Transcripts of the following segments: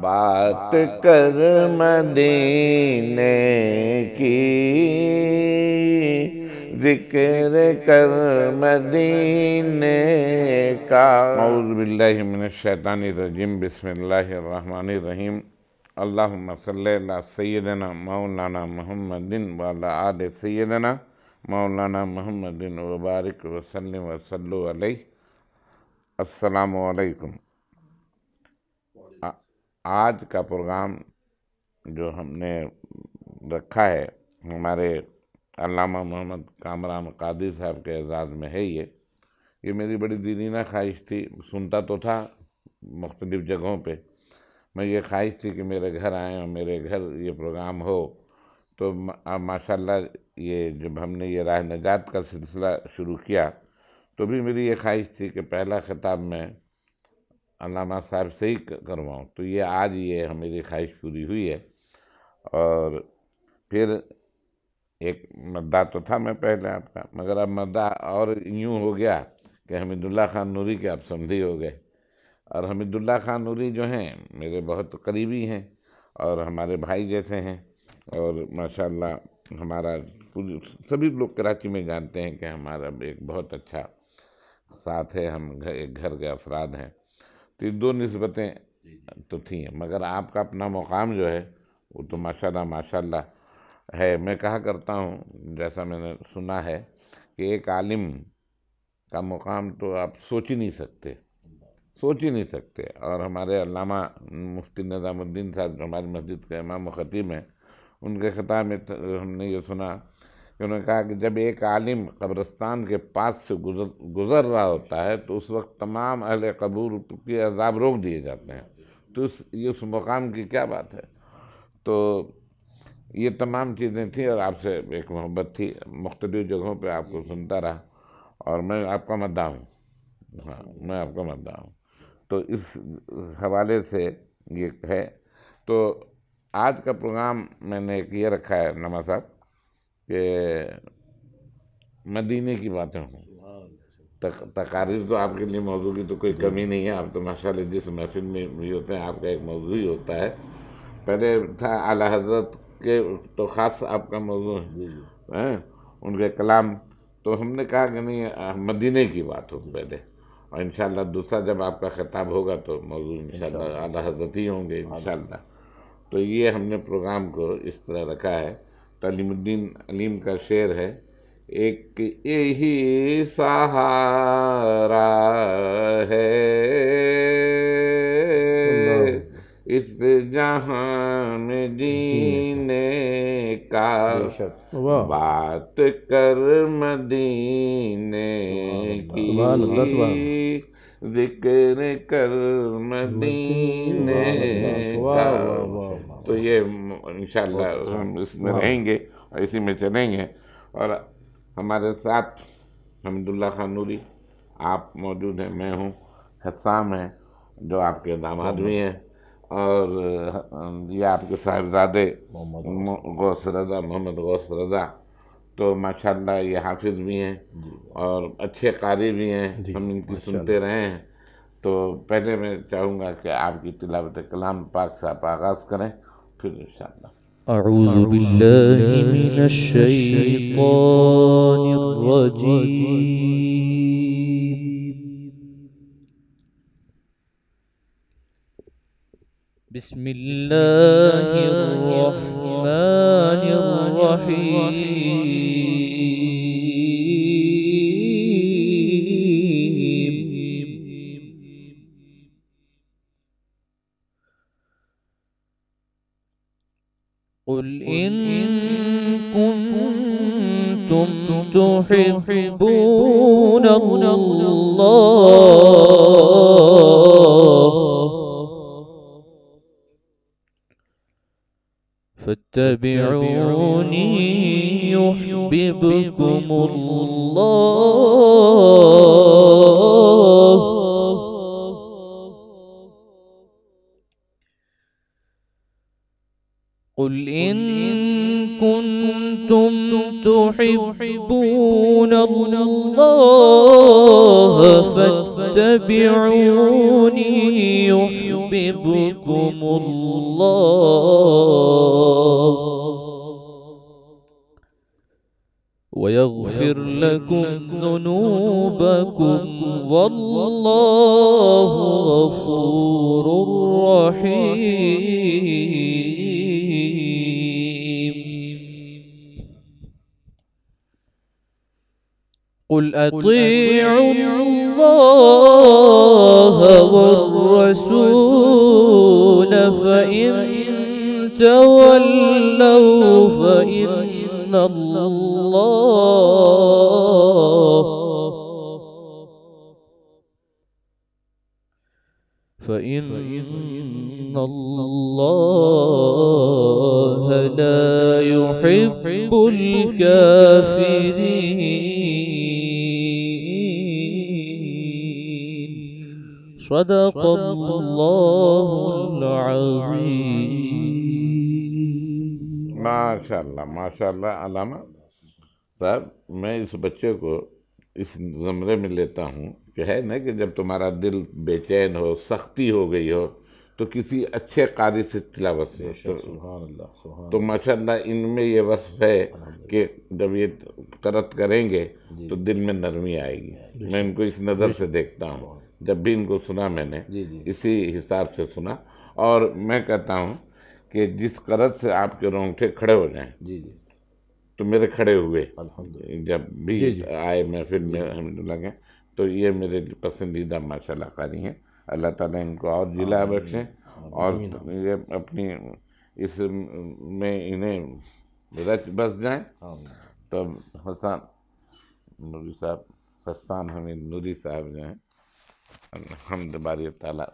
بات کر مدینے کی، ذکر کر مدینے کا۔ اعوذ باللہ من الشیطان الرجیم، بسم اللہ الرحمن الرحیم۔ اللہم صلی علی سیدنا مولانا محمد وعلی آل سیدنا مولانا محمد وبارک وسلم وصلو علیہ۔ السلام علیکم۔ آج کا پروگرام جو ہم نے رکھا ہے ہمارے علامہ محمد کامران قادری صاحب کے اعزاز میں ہے۔ یہ میری بڑی دیرینہ خواہش تھی، سنتا تو تھا مختلف جگہوں پہ، میں یہ خواہش تھی کہ میرے گھر آئیں اور میرے گھر یہ پروگرام ہو۔ تو ماشاءاللہ یہ جب ہم نے یہ راہ نجات کا سلسلہ شروع کیا تو بھی میری یہ خواہش تھی کہ پہلا خطاب میں علامہ صاحب سے ہی کرواؤں، تو یہ آج یہ میری خواہش پوری ہوئی ہے۔ اور پھر ایک مداح تو تھا میں پہلے آپ کا، مگر اب مداح اور یوں ہو گیا کہ حمید اللہ خان نوری کے آپ سمدھی ہو گئے۔ اور حمید اللہ خان نوری جو ہیں میرے بہت قریبی ہیں اور ہمارے بھائی جیسے ہیں، اور ماشاءاللہ ہمارا سبھی لوگ کراچی میں جانتے ہیں کہ ہمارا ایک بہت اچھا ساتھ ہے، ہم ایک گھر کے افراد ہیں۔ تو یہ دو نسبتیں تو تھیں، مگر آپ کا اپنا مقام جو ہے وہ تو ماشاءاللہ ہے۔ میں کہا کرتا ہوں، جیسا میں نے سنا ہے کہ ایک عالم کا مقام تو آپ سوچ ہی نہیں سکتے۔ اور ہمارے علامہ مفتی نظام الدین صاحب جو ہماری مسجد کے امام و خطیب ہیں، ان کے خطاب میں ہم نے یہ سنا کہ انہوں نے کہا کہ جب ایک عالم قبرستان کے پاس سے گزر رہا ہوتا ہے تو اس وقت تمام اہل قبور کے عذاب روک دیے جاتے ہیں، تو اس مقام کی کیا بات ہے۔ تو یہ تمام چیزیں تھیں، اور آپ سے ایک محبت تھی، مختلف جگہوں پہ آپ کو سنتا رہا، اور میں آپ کا مداح ہوں۔ میں آپ کا مداح ہوں، تو اس حوالے سے یہ ہے۔ تو آج کا پروگرام میں نے ایک یہ رکھا ہے علامہ صاحب کہ مدینے کی باتیں ہوں۔ تقاریر تو آپ کے لیے موضوع کی تو کوئی کمی نہیں ہے، آپ تو ماشاءاللہ جس محفل میں بھی ہوتے ہیں آپ کا ایک موضوع ہی ہوتا ہے۔ پہلے تھا اعلیٰ حضرت کے تو خاص آپ کا موضوع ہے، ان کے کلام، تو ہم نے کہا کہ نہیں مدینے کی بات ہو پہلے، اور انشاءاللہ دوسرا جب آپ کا خطاب ہوگا تو موضوع انشاءاللہ اعلیٰ حضرت ہی ہوں گے انشاءاللہ۔ تو یہ ہم نے پروگرام کو اس طرح رکھا ہے۔ تعلیم الدین علیم کا شعر ہے، ایک یہی سہارا ہے اس جہاں میں جینے کا، بات کر مدینے کی، ذکر کر مدینے کا۔ تو یہ انشاءاللہ ہم اس میں رہیں گے اور اسی میں چلیں گے۔ اور ہمارے ساتھ حمید اللہ خان نوری آپ موجود ہیں، میں ہوں، حسام ہیں جو آپ کے داماد بھی ہیں، اور یہ آپ کے صاحبزادے غوث رضا، محمد غوث رضا، تو ماشاءاللہ یہ حافظ بھی ہیں اور اچھے قاری بھی ہیں، ہم ان کی سنتے رہے ہیں۔ تو پہلے میں چاہوں گا کہ آپ کی تلاوت کلام پاک سے آپ آغاز کریں، پھر انشاءاللہ۔ اعوذ باللہ من الشیطان الرجیم، بسم اللہ الرحمن الرحیم۔ قل إن كنتم تحبون الله فاتبعوني يحببكم الله قل إن كنتم تحبون الله فاتبعوني يحببكم بكم الله ويغفر لكم ذنوبكم والله غفور رحيم. قل أطيعوا الله والرسول فإن تولوا فإن الله لا يحب الكافرين. صدق الله العظيم. ماشاء اللہ علامہ صاحب، میں اس بچے کو اس زمرے میں لیتا ہوں کہ ہے نا کہ جب تمہارا دل بے چین ہو، سختی ہو گئی ہو، تو کسی اچھے قاری سے تلاوت سے تو ماشاءاللہ ان میں یہ وصف ہے کہ جب یہ قرأت کریں گے تو دل میں نرمی آئے گی. میں ان کو اس نظر سے دیکھتا ہوں. جب بھی ان کو سنا میں نے اسی حساب سے سنا. اور میں کہتا ہوں کہ جس قرأت سے آپ کے رونگٹے کھڑے ہو جائیں تو میرے کھڑے ہوئے جب بھی آئے محفل میں الحمدللہ کے، تو یہ میرے پسندیدہ ماشاءاللہ قاری ہیں. اللہ تعالیٰ ان کو اور جلا بخشیں اور یہ اپنی اس میں انہیں رچ بس جائیں. تو حسان نوری صاحب، حسان حمید نوری صاحب جو ہیں، الحمد باری تعالیٰ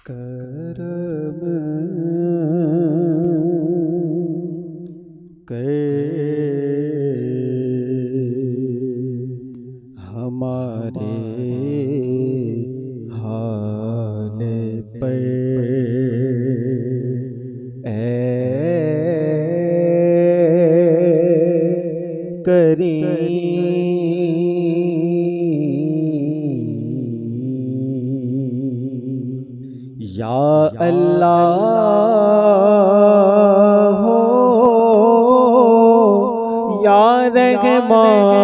کرم کر ہمارے حال پر اے کریم. یا اللہ ہو یا رحمان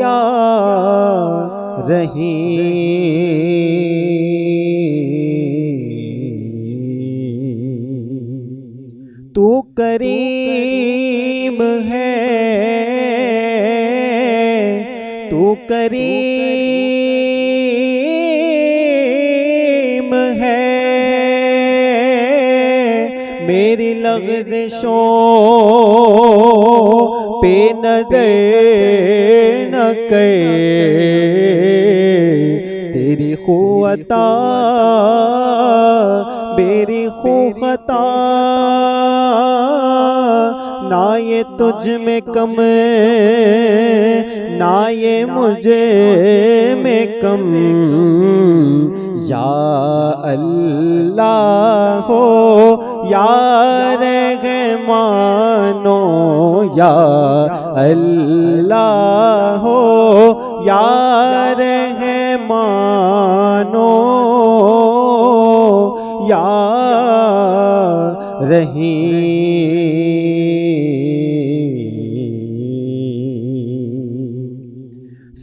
یا رحیم. تو کریم ہے، تو کریم ہے، میری لغزشوں پہ نظر نہ کر، تیری خو عطا میری خو خطا، نہ یہ تجھ میں کم نہ یہ مجھے میں کم. یا اللہ ہو یا رحمان یا اللہ ہو یا رحمان یا رحیم.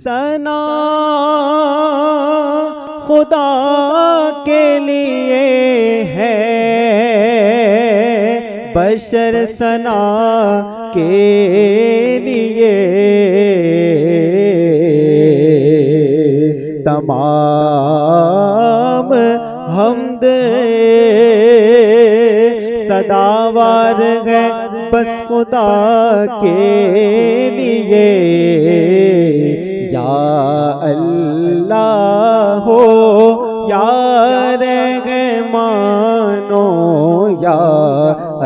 ثنا خدا کے لیے ہے، بشر ثنا کے لیے، تمام حمد صداوار ہے بس خدا کے لیے. یا اللہ ہو یا رحمان یا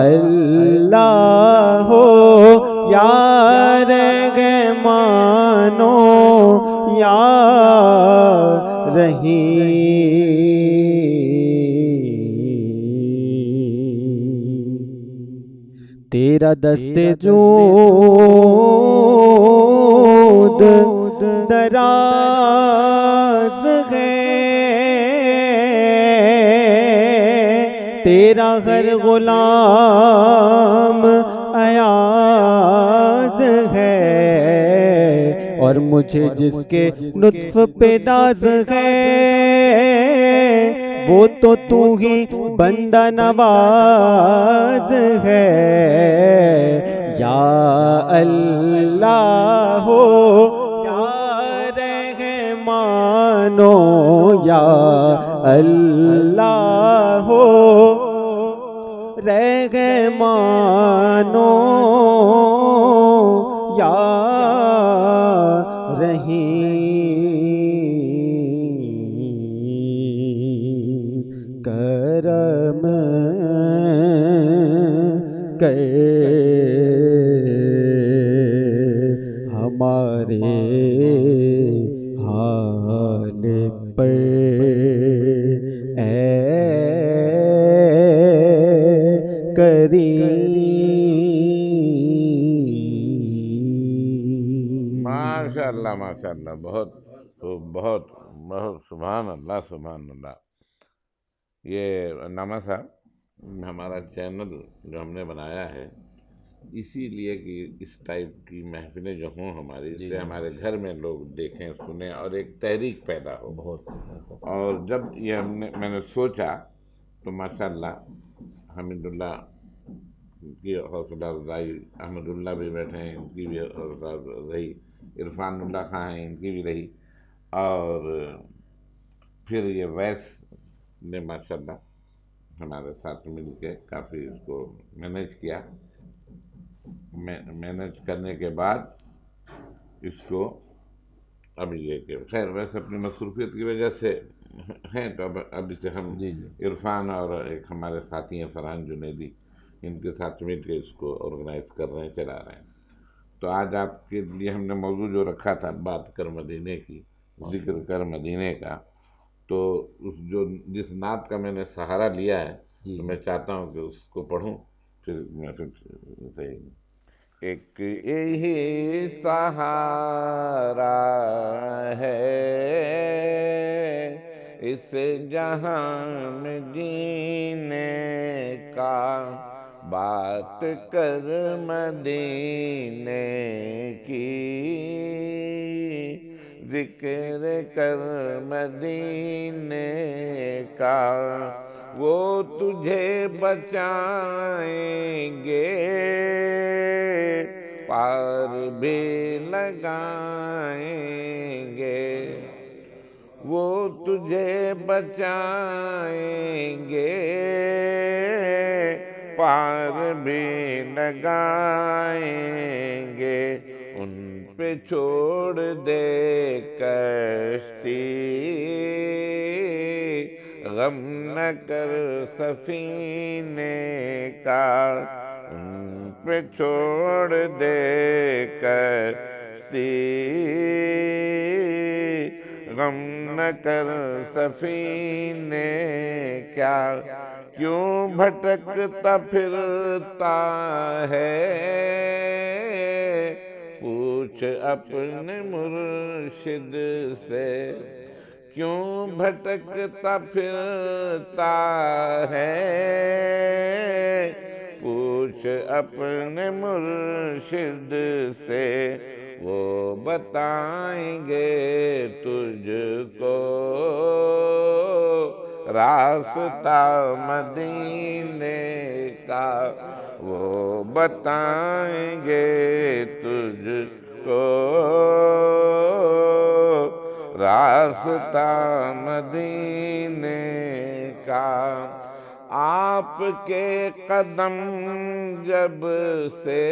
اللہ ہو یا رحمان یا رحیم. تیرا دست جود دراز ہے، تیرا ہر غلام ایاز ہے، اور مجھے جس کے لطف پہ ناز ہے وہ تو تو ہی بندہ نواز ہے۔ یا اللہ ہو یا رحمانو، یا اللہ ہو رحمانو، یا رحیم، کرم کر ہمارے حال پر، اے کریم۔ ماشاء اللہ ماشاء اللہ، بہت خوب، بہت بہت، سبحان اللہ سبحان اللہ۔ یہ علامہ صاحب، ہمارا چینل جو ہم نے بنایا ہے اسی لیے کہ اس ٹائپ کی محفلیں جو ہوں ہماری، اس سے ہمارے گھر میں لوگ دیکھیں سنیں اور ایک تحریک پیدا ہو۔ بہت اور جب یہ میں نے سوچا تو ماشاءاللہ حمید اللہ کی حوصلہ افزائی، احمد اللہ بھی بیٹھے ہیں، ان کی بھی حوصلہ رہی، عرفان اللہ خان ہیں، ان کی بھی رہی، اور پھر یہ ویس نے ماشاءاللہ ہمارے ساتھ مل کے کافی اس کو مینیج کیا۔ مینیج کرنے کے بعد اس کو اب یہ کہ خیر ویسے اپنی مصروفیت کی وجہ سے ہیں، تو اب اسے ہم عرفان اور ایک ہمارے ساتھی ہیں فرحان جنیدی، ان کے ساتھ مل کے اس کو آرگنائز کر رہے ہیں، چلا رہے ہیں۔ تو آج آپ کے لیے ہم نے موضوع جو رکھا تھا بات کر مدینے کی، ذکر کر مدینے کا، تو جس نعت کا میں نے سہارا لیا ہے تو میں چاہتا ہوں کہ اس کو پڑھوں، پھر میں صحیح۔ ایک یہی سہارا ہے اس جہاں میں جینے کا، بات کر مدینے کی، ذکر کر مدینے کا، وہ تجھے بچائیں گے، پار بھی لگائیں گے، وہ تجھے بچائیں گے، پار بھی لگائیں گے، ان پہ چھوڑ دے کشتی، غم نہ کر سفینے کا، ان پہ چھوڑ دے کشتی، غم نہ کر سفینے کیا، کیوں بھٹکتا پھرتا ہے، پوچھ اپنے مرشد سے، کیوں بھٹکتا پھرتا ہے، پوچھ اپنے مرشد سے، وہ بتائیں گے تجھ کو راستہ مدینے کا، وہ بتائیں گے تجھ کو راستہ مدینے کا، آپ کے قدم جب سے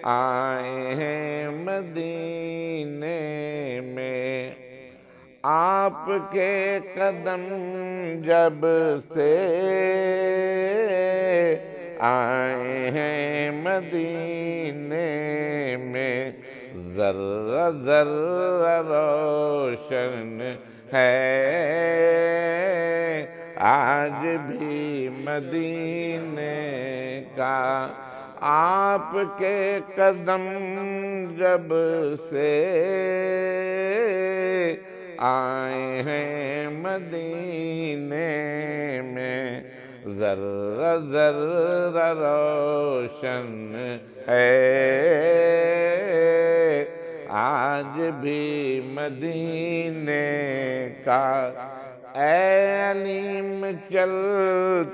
آئے ہیں مدینے میں، آپ کے قدم جب سے آئے ہیں مدینے میں، ذرہ ذرہ روشن ہے آج بھی مدینے کا، آپ کے قدم جب سے آئے ہیں مدینے میں، ذرہ ذرہ روشن ہے آج بھی مدینے کا۔ اے علیم چل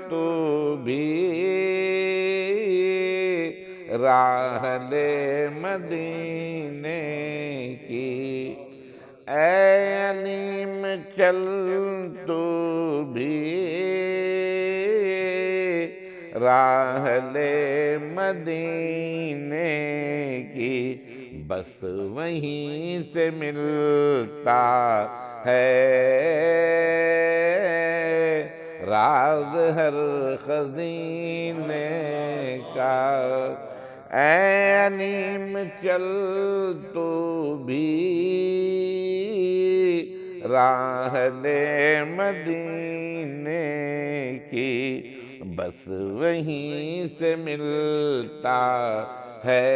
تو بھی راہ لے مدینے کی، اے علیم چل تو بھی راہ لے مدینے کی، بس وہیں سے ملتا ہے راز ہر خزینے کا۔ اے علیم چل تو بھی راہ لے مدینے کی، بس وہیں سے ملتا ہے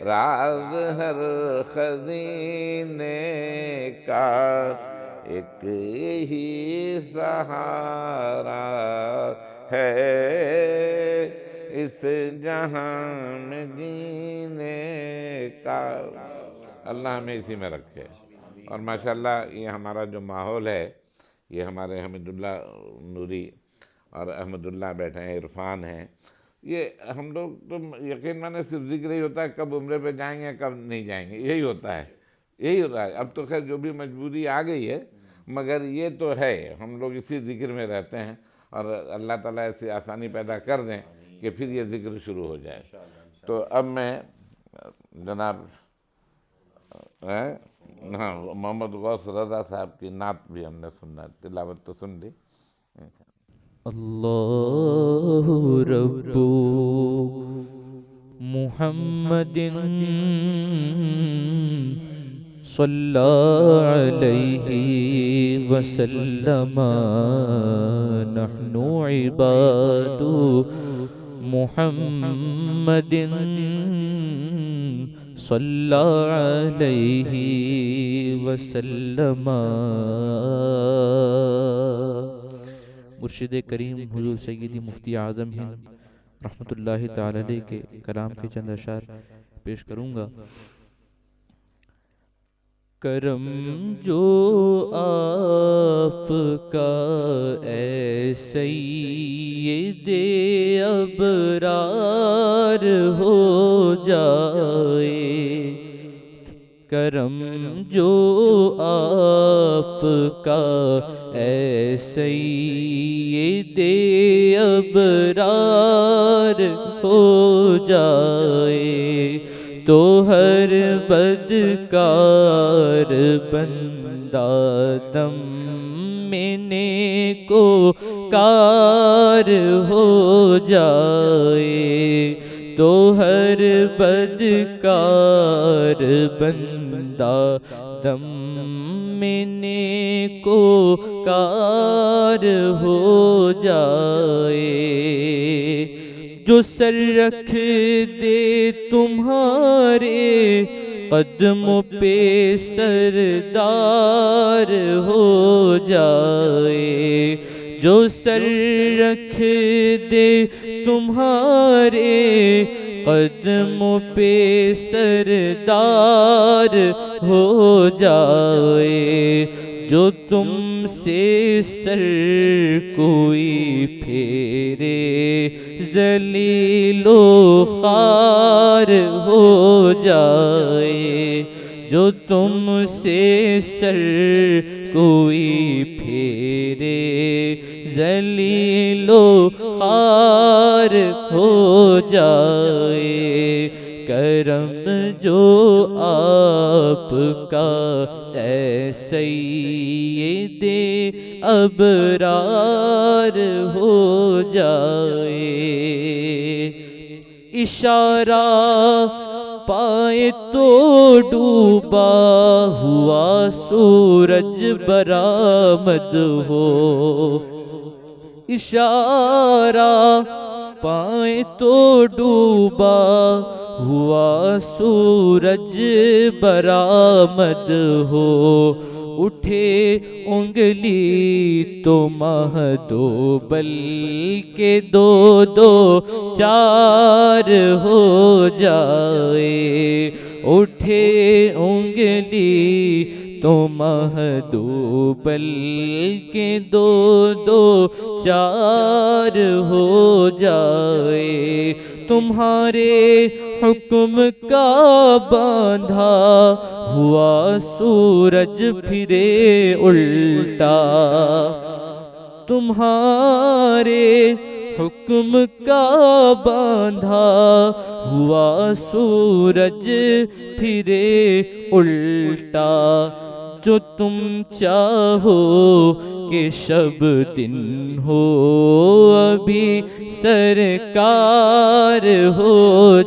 راز ہر خزینے کا۔ ایک یہی سہارا ہے اس جہاں میں جینے کا۔ اللہ ہمیں اسی میں رکھے۔ اور ماشاءاللہ یہ ہمارا جو ماحول ہے، یہ ہمارے حمید اللہ نوری اور احمد اللہ بیٹھے ہیں، عرفان ہیں، یہ ہم لوگ تو یقین مانے صرف ذکر ہی ہوتا ہے کب عمرے پہ جائیں گے کب نہیں جائیں گے، یہی ہوتا ہے یہی ہوتا ہے۔ اب تو خیر جو بھی مجبوری آ گئی ہے، مگر یہ تو ہے ہم لوگ اسی ذکر میں رہتے ہیں، اور اللہ تعالیٰ ایسی آسانی پیدا کر دیں کہ پھر یہ ذکر شروع ہو جائے۔ تو اب میں جناب ہاں محمد غوث رضا صاحب کی نعت بھی ہم نے سننا، تلاوت تو سن لی۔ اللہ رب محمد صلی علیہ وسلم، نحن عباد محمد صلی علیہ وسلم۔ مرشد کریم حضور سیدی مفتی اعظم ہند رحمۃ اللہ تعالی علیہ کے کلام کے چند اشعار پیش کروں گا۔ کرم جو آپ کا اے سید ابرار ہو جائے، کرم جو آپ کا اے سید ابرار ہو جائے، تو ہر بدکار بندہ دم میں نیکو کار ہو جائے، تو ہر بدکار بندہ دم میں نیکو کار ہو جائے، جو سر رکھ دے تمہارے قدموں پہ سردار ہو جائے، جو سر رکھ دے تمہارے قدموں پہ سردار ہو جائے، جو تم سے سر کوئی پھیرے ذلیل و خوار ہو جائے، جو تم سے سر کوئی پھیرے ذلیل و خوار ہو جائے، کرم جو آپ کا اے سید ابرار ہو جائے، اشارہ پائے تو ڈوبا ہوا سورج برآمد ہو، اشارہ پائیں تو ڈوبا ہوا سورج برآمد ہو، اٹھے انگلی تو ماہ دو بلکہ دو دو چار ہو جائے، اٹھے انگلی تو ماہ دو بلکہ دو دو چار ہو جائے، تمہارے حکم کا باندھا ہوا سورج پھرے الٹا، تمہارے حکم کا باندھا ہوا سورج پھرے الٹا، جو تم چاہو کہ شب دن ہو ابھی سرکار ہو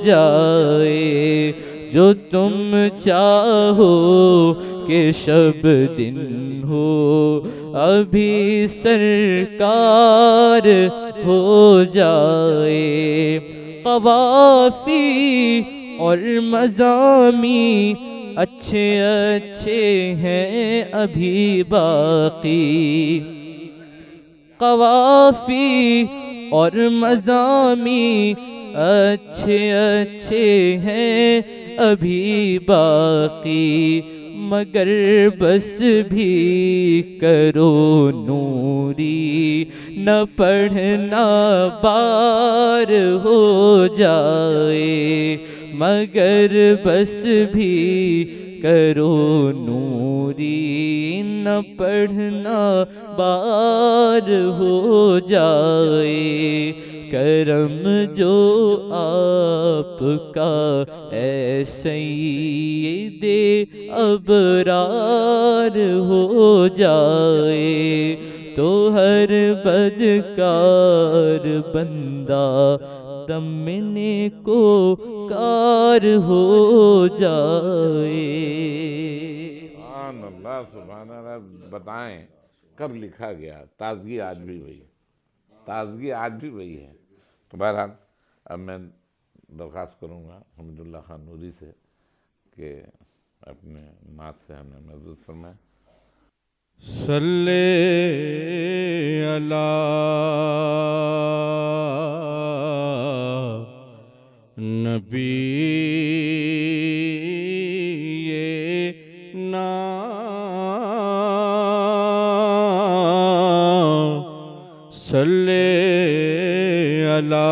جائے، جو تم چاہو کہ شب دن ہو ابھی سرکار ہو جائے، قوافی اور مضامی اچھے اچھے ہیں ابھی باقی، قوافی اور مضامی اچھے اچھے ہیں ابھی باقی، مگر بس بھی کرو نوری نہ پڑھنا بار ہو جائے، مگر بس بھی کرو نوری نہ پڑھنا بار ہو جائے، کرم جو آپ کا اے سید ابرار ہو جائے، تو ہر بدکار بندہ دمنے کو کار ہو جائے۔ سبحان اللہ سبحان اللہ۔ بتائیں کب لکھا گیا، تازگی آج بھی وہی، تازگی آج بھی وہی ہے۔ تو بہرحال اب میں درخواست کروں گا حمید اللہ خان نوری سے کہ اپنے نعت سے ہمیں محظوظ فرمائیں۔ صلی علی نبی نا صلی علی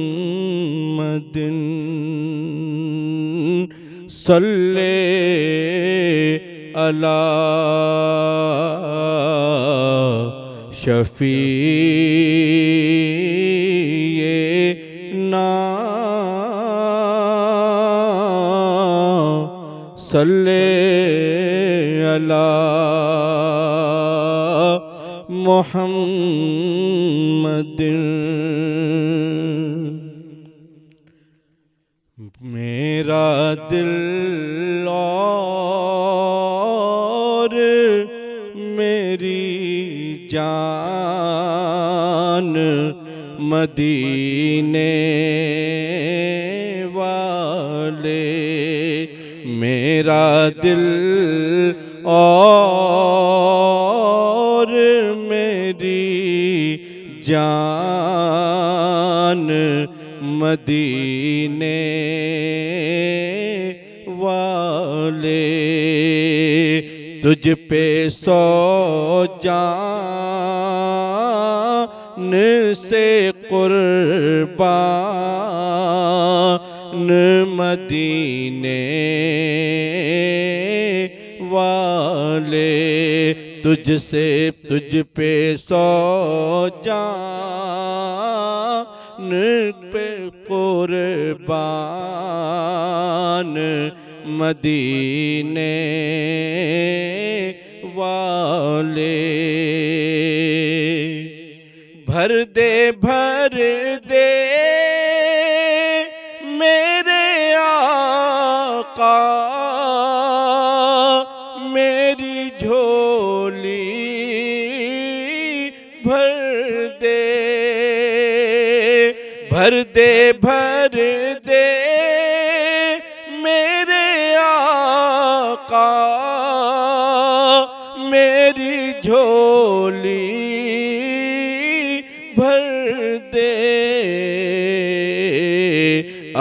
محمد صلی علی شفیعنا صلی علی محمد۔ میرا دل اور میری جان مدینے والے، میرا دل اور میری جان مدینے والے، تجھ پہ سو جان سے قربان مدینے والے، تجھ پہ سو جان پہ قربان مدینے والے، بھر دے میرے آقا میری جھولی پردے بھر دے میرے آقا، میری جھولی بھر دے،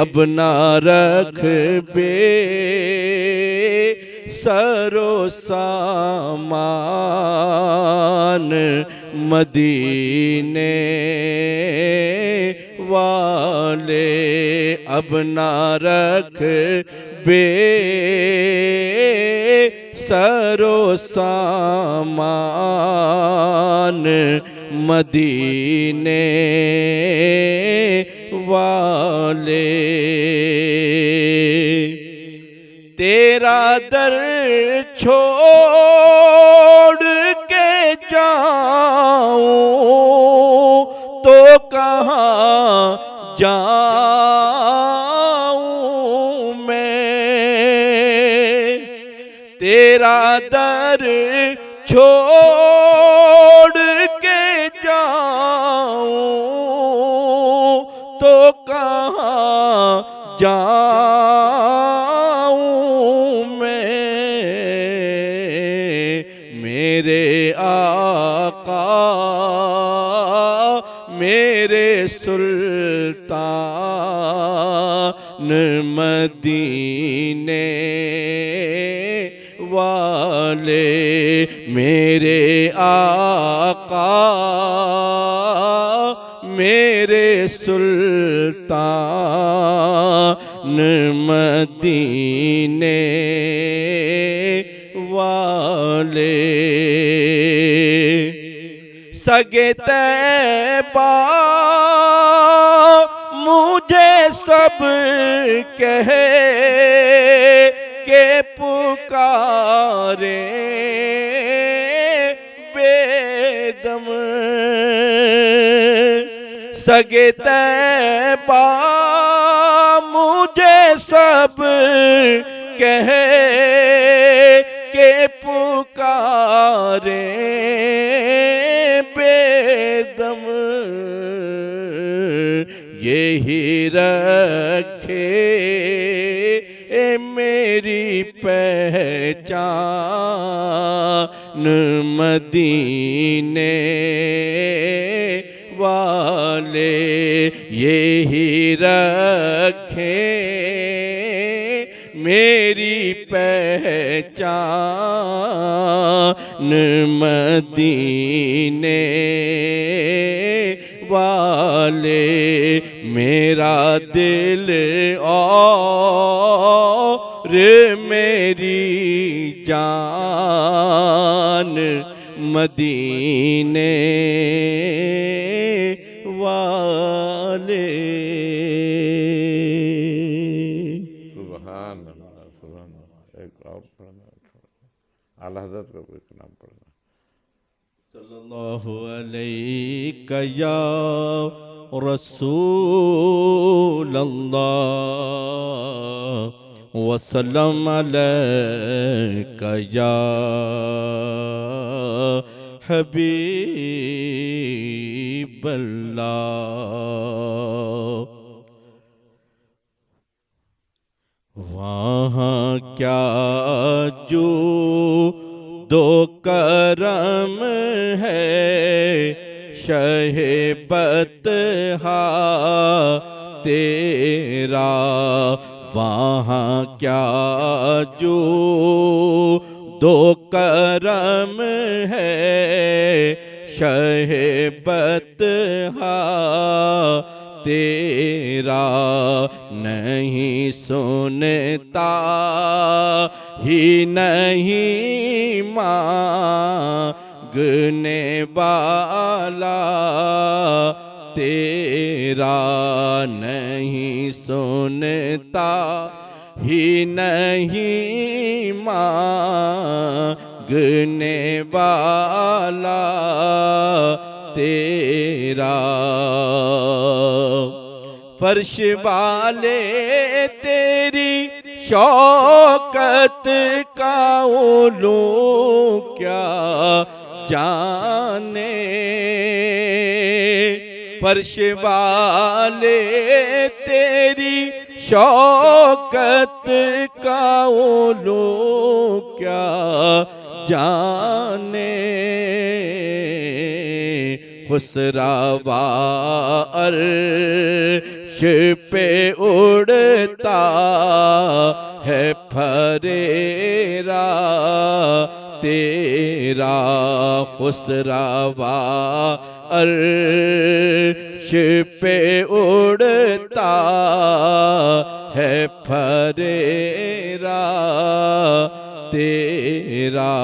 اب نہ رکھ بے سر و سامان مدینے والے، اب نہ رکھ بے سر و سامان مدینے والے، تیرا در چھوڑ کے جاؤں تو کہاں جاؤں میں، تیرا در چھوڑ کے جاؤں تو کہاں جاؤں میں، میرے آقا میرے سلطان مدینے والے، میرے آقا میرے سلطان مدینے والے، سگے طیبہ مجھے سب کہے کہ پکارے بے دم، سگے طیبہ مجھے سب کہے کہ پکارے بے دم، یہی رکھے میری پہچان مدینے والے، یہی رکھے میری پہچان مدینے والے، میرا دل اور میری جان مدینے والے۔ سبحان اللہ، سبحان اللہ۔ ایک اور پڑھنا، اعلیٰ حضرت کا کوئی کلام پڑھنا۔ صلی اللہ علیہ یا رسول اللہ وسلم علیک یا حبیب اللہ، وہاں کیا جو دو کرم ہے شہ بطحا تیرا، وہاں کیا جو دو کرم ہے شہ بطحا تیرا، نہیں سنتا ہی نہیں مانگنے والا تیرا، نہیں سنتا ہی نہیں مانگنے والا تیرا، فرش والے تیری شوکت کا علو کیا جانے، فرش والے تیری شوکت کا علو کیا جانے، خسروا عرش پہ اڑتا ہے پھریرا تیرا، خسروا عرش پہ اڑتا ہے پھریرا تیرا،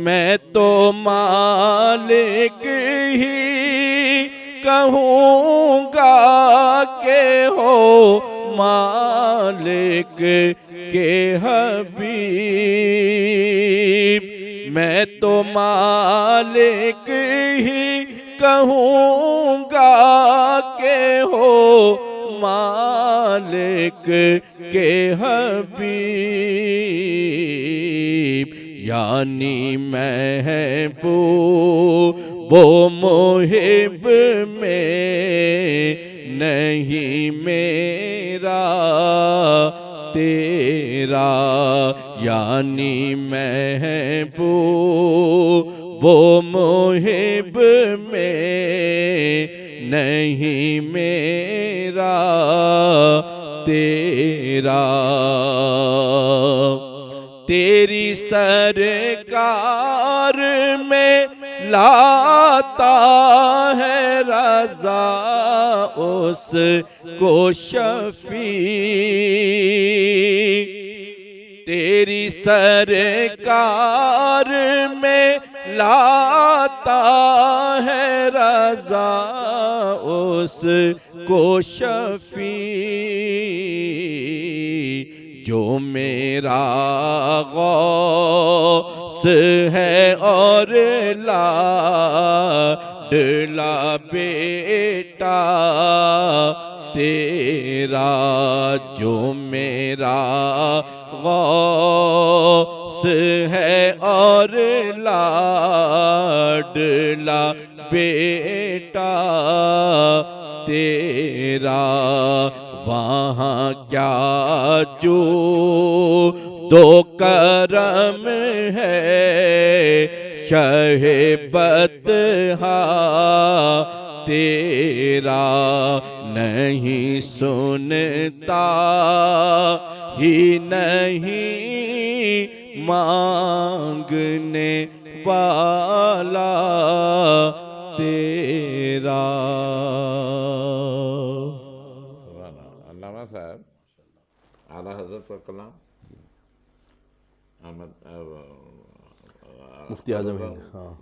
میں تو مالک ہی کہوں گا کہ ہو مالک کے حبیب، میں تو مالک ہی کہوں گا کہ ہو مالک کے حبیب، یعنی محبوب و محب میں نہیں میرا تیرا، یعنی محبوب و محب میں نہیں میرا تیرا، تیری سرکار میں لاتا ہے رضا اس کو شفیع، تیری سرکار میں لاتا ہے رضا اس کو شفیع، جو میرا غوث ہے اور لاڈلا بیٹا تیرا، جو میرا غوث ہے اور لاڈلا بیٹا تیرا، وہاں کیا جو دو کرم ہے شہ بطحا تیرا، نہیں سنتا ہی نہیں مانگنے والا تیرا۔ علامہ صاحب اعلیٰ حضرت کا کلام، مفتی اعظم ہند صاحب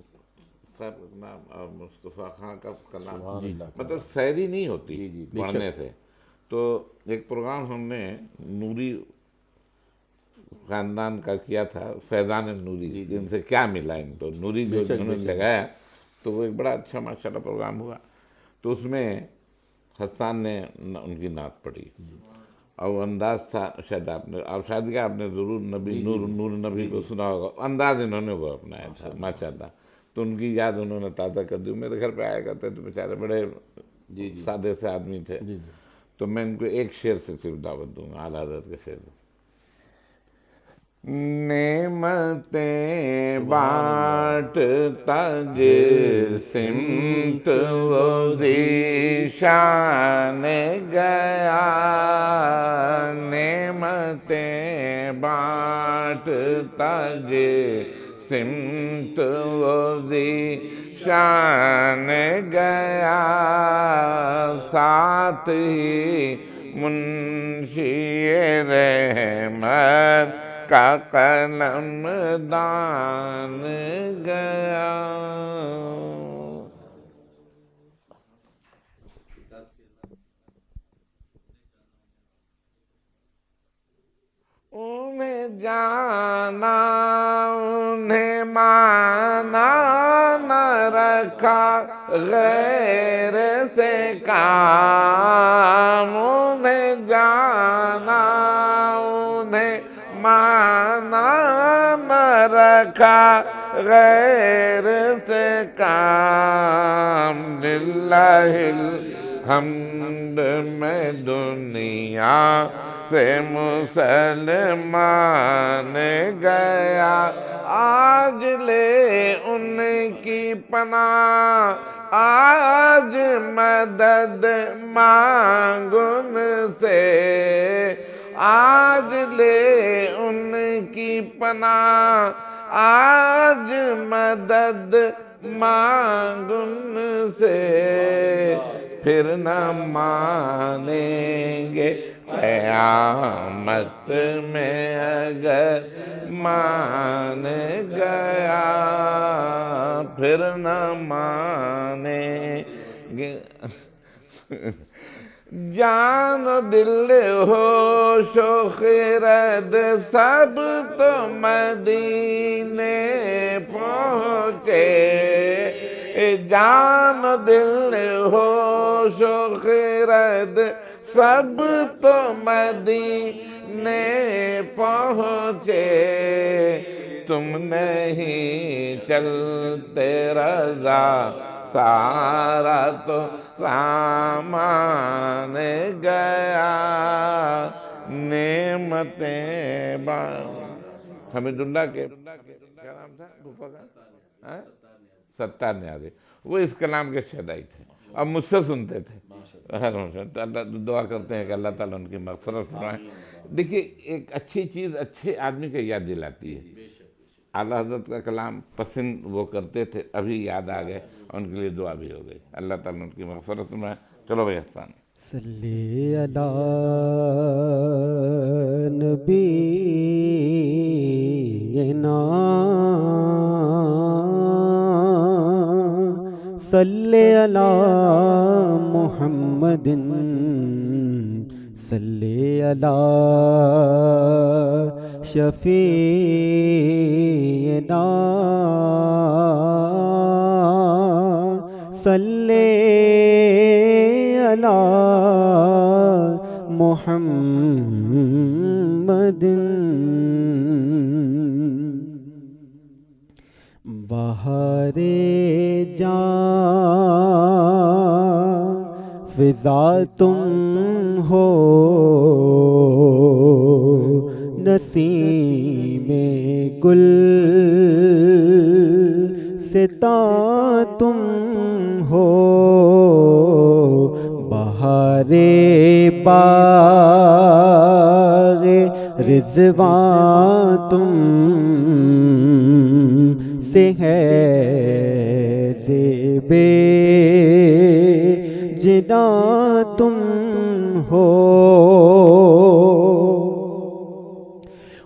کا نام اور مصطفیٰ خان کا کلام، مطلب سیری نہیں ہوتی پڑھنے سے۔ تو ایک پروگرام ہم نے نوری خاندان کا کیا تھا، فیضان نوری، جن سے کیا ملا ان کو، نوری جو انہوں نے لگایا، تو وہ ایک بڑا اچھا ماشاءاللہ پروگرام ہوا۔ تو اس میں حسان نے ان کی نعت پڑھی، اور وہ انداز تھا، شاید آپ نے ضرور نبی نور نبی کو سنا ہوگا، انداز انہوں نے وہ اپنایا تھا ماشاءاللہ۔ تو ان کی یاد انہوں نے تازہ کر دی۔ میرے گھر پہ آیا کرتے تو بیچارے بڑے سادے سے آدمی تھے، تو میں ان کو ایک شعر سے صرف دعوت دوں گا، اعلیٰ حضرت کے شعر۔ نعمتیں بانٹتا جسمت وہ ذیشان گیا، نعمتیں بانٹتا جسمت وہ ذیشان گیا، ساتھ ہی منشی رحمت کا قلم دان گیا۔ انہیں جانا انہیں مانا نہ رکھا غیر سے کام، انہیں جانا انہیں مانا نہ رکھا غیر سے کام، للہ الحمد میں دنیا سے مسلمان گیا، آج لے ان کی پناہ، آج مدد مانگ ان سے، آج لے ان کی پناہ، آج مدد مانگ ان سے، پھر نہ مانیں گے قیامت میں اگر مان گیا، پھر نہ مانیں گے۔ جان و دل ہوش و خرد سب تو مدینے پہنچے، جان و دل ہوش و خرد سب تو مدینے پہنچے، تم نہیں چلتے رضا سارا تو سامان گیا، نعمتیں حمید اللہ کے کیا نام تھا پھوپھا کا؟ ستار نیازی، وہ اس کلام کے شہدائی تھے اور مجھ سے سنتے تھے۔ اللہ دعا کرتے ہیں کہ اللہ تعالیٰ ان کی مغفرت فرمائے۔ دیکھیے ایک اچھی چیز اچھے آدمی کو یاد دلاتی ہے۔ اعلیٰ حضرت کا کلام پسند وہ کرتے تھے، ابھی یاد آ گئے، ان کے لیے دعا بھی ہو گئی، اللہ تعالیٰ ان کی مغفرت میں۔ چلو بھائی احسان صلی علی نبینا، صلی علی محمد، صلی علی شفیعنا، صلی علی محمد۔ بہار جان فضا تم ہو، نسیم گل ستا تم ہو، بہار باغ رضوان تم سے ہے، زیب جنا تم ہو،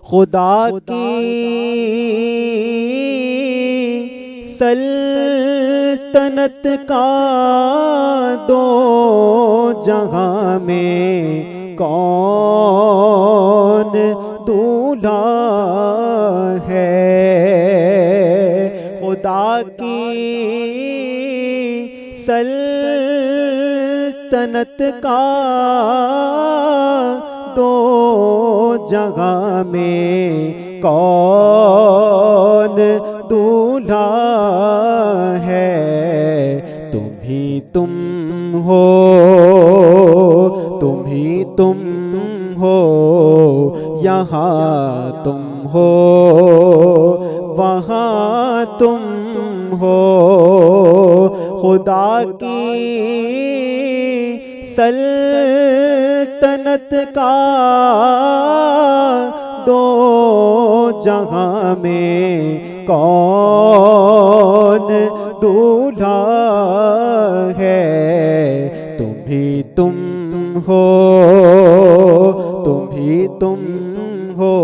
خدا کی سلطنت کا دو جہاں میں کون دولہا ہے، خدا کی سلطنت کا دو جگہ میں کون دولہا ہے، تم ہی تم ہو، تم ہی تم ہو، یہاں تم ہو وہاں تم ہو، خدا کی سلطنت کا دو جہاں میں کون دولہا ہے، تم ہی تم ہو، تم ہی تم ہو،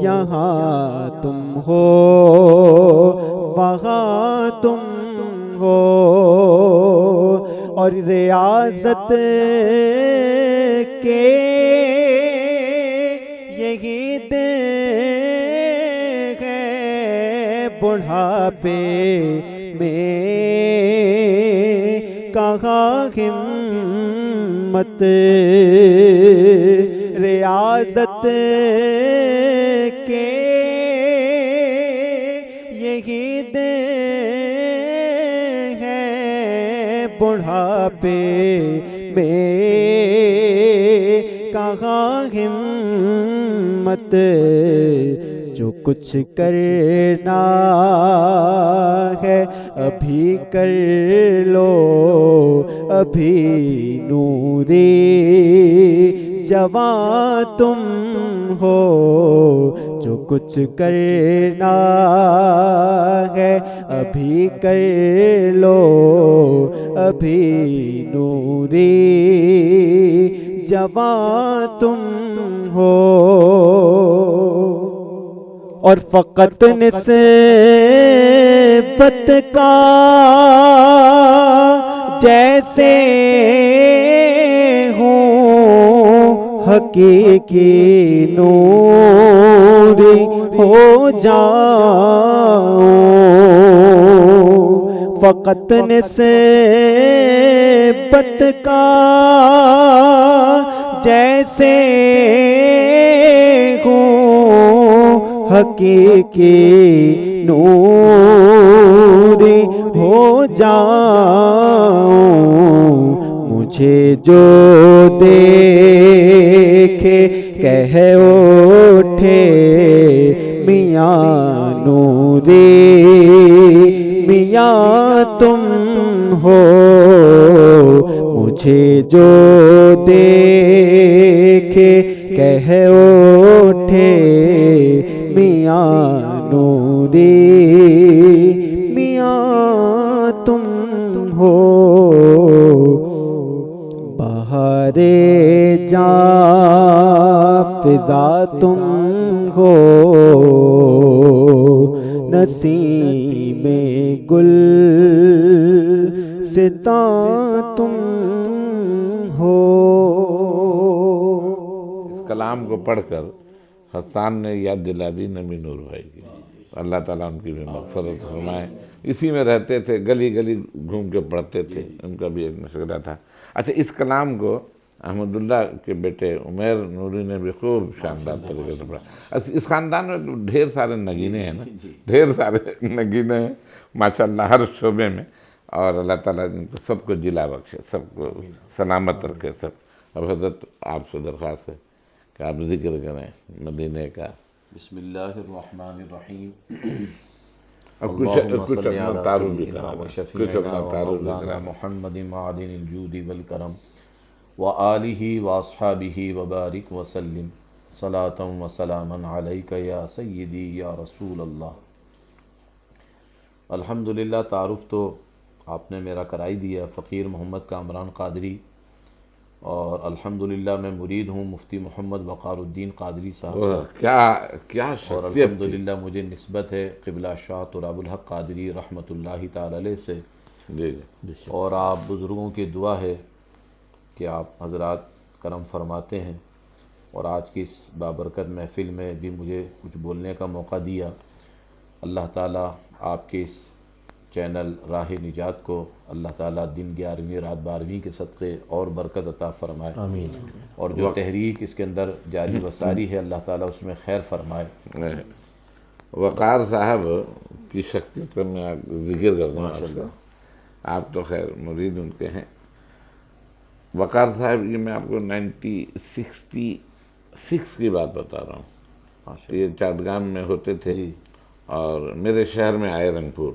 یہاں تم ہو وہاں تم ہو، اور ریاضت کے یہی دن ہے بڑھاپے میں کہاں ہمت، ریاضت کے پہ میں کہاں ہمت، جو کچھ کرنا ہے ابھی کر لو، ابھی نوری جوان تم ہو، جو کچھ کرنا ہے ابھی کر لو، ابھی نوری جوان تم ہو۔ اور فقط نسبت کا جیسے ہوں حقیقی نوری ہو جاؤں، فقط نسبت کا جیسے ہوں حقیقی نوری ہو جاؤں، مجھے جو دیکھے کہہ اٹھے میاں نوری میاں تم ہو، مجھے جو دیکھے کہہ اٹھے میاں نوری میاں تم ہو۔ بہار جاں فضا تم ہو، نسیم گل ستاں تم ہو۔ اس کلام کو پڑھ کر حسان نے یاد دلا دی نمی نور بھائی کی، اللہ تعالیٰ ان کی بھی مغفرت فرمائے۔ اسی میں رہتے تھے، گلی گلی گھوم کے پڑھتے تھے، ان کا بھی ایک مشغلہ تھا۔ اچھا، اس کلام کو احمد اللہ کے بیٹے عمیر نوری نے بھی خوب شاندار طریقے سے پڑھا۔ اس خاندان میں ڈھیر سارے نگینے ہیں نا، ڈھیر سارے نگینے ہیں ماشاءاللہ ہر شعبے میں، اور اللہ تعالیٰ ان کو سب کو جلا بخشے، سب کو سلامت رکھے سب۔ اب حضرت آپ سے درخواست ہے کہ آپ ذکر کریں مدینے کا۔ بسم اللہ الرحمن الرحیم۔ اب کچھ اپنا تعارف بھی کرا، کچھ اپنا تعارف بھی کرا۔ محمد معدن الجود والکرم وآلہ واصحابہ وبارک وسلم صلاۃ وسلاما علیک یا سیدی یا رسول اللہ۔ الحمدللہ، تعارف تو آپ نے میرا کرائی دیا، فقیر محمد کامران قادری، اور الحمدللہ میں مرید ہوں مفتی محمد وقار الدین قادری صاحب، کیا اور شخصیت تھی۔ الحمدللہ مجھے نسبت ہے قبلہ شاہ تراب الحق قادری رحمۃ اللہ تعالی علیہ سے، جی جی، اور آپ بزرگوں کی دعا ہے کہ آپ حضرات کرم فرماتے ہیں، اور آج کی اس بابرکت محفل میں بھی مجھے کچھ بولنے کا موقع دیا۔ اللہ تعالیٰ آپ کے اس چینل راہ نجات کو اللہ تعالیٰ دن 11ویں رات 12ویں کے صدقے اور برکت عطا فرمائے، آمین، اور جو تحریک اس کے اندر جاری و ساری ہے اللہ تعالیٰ اس میں خیر فرمائے۔ وقار صاحب کی شخصیت کا میں ذکر کرتا ہوں آپ کا، آپ تو خیر مرید ان کے ہیں۔ وقار صاحب، یہ میں آپ کو 1966 کی بات بتا رہا ہوں، یہ چاٹگام میں ہوتے تھے، اور میرے شہر میں آئے رنگپور،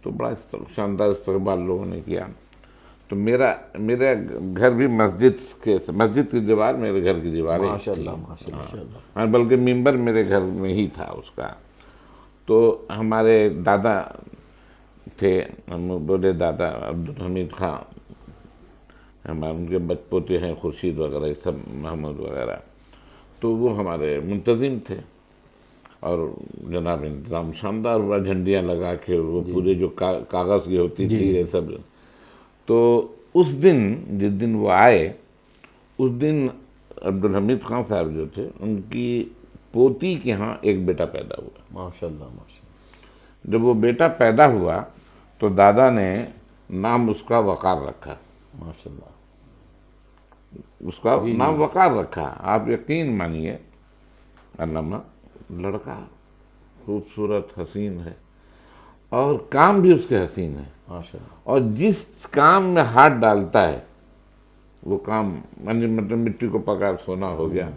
تو بڑا شاندار استقبال لوگوں نے کیا۔ تو میرا گھر بھی مسجد کی دیوار میرے گھر کی دیوار ہے، ماشاءاللہ، بلکہ ممبر میرے گھر میں ہی تھا اس کا۔ تو ہمارے دادا تھے، بولے دادا عبدالحمید خان، ان کے بچپوتے ہیں خورشید وغیرہ، سب محمود وغیرہ، تو وہ ہمارے منتظم تھے، اور جناب انتظام شاندار ہوا، جھنڈیاں لگا کے وہ پورے جو کاغذ کی ہوتی تھی یہ سب۔ تو اس دن جس دن وہ آئے، اس دن عبدالحمید خان صاحب جو تھے ان کی پوتی کے ہاں ایک بیٹا پیدا ہوا، ماشاءاللہ ماشاءاللہ۔ جب وہ بیٹا پیدا ہوا تو دادا نے نام اس کا وقار رکھا، ماشاءاللہ، اس کا نام وقار رکھا۔ آپ یقین مانیے علامہ، لڑکا خوبصورت حسین ہے، اور کام بھی اس کے حسین ہے، ماشاءاللہ۔ اور جس کام میں ہاتھ ڈالتا ہے وہ کام مطلب مٹی کو پکا سونا ہو گیا۔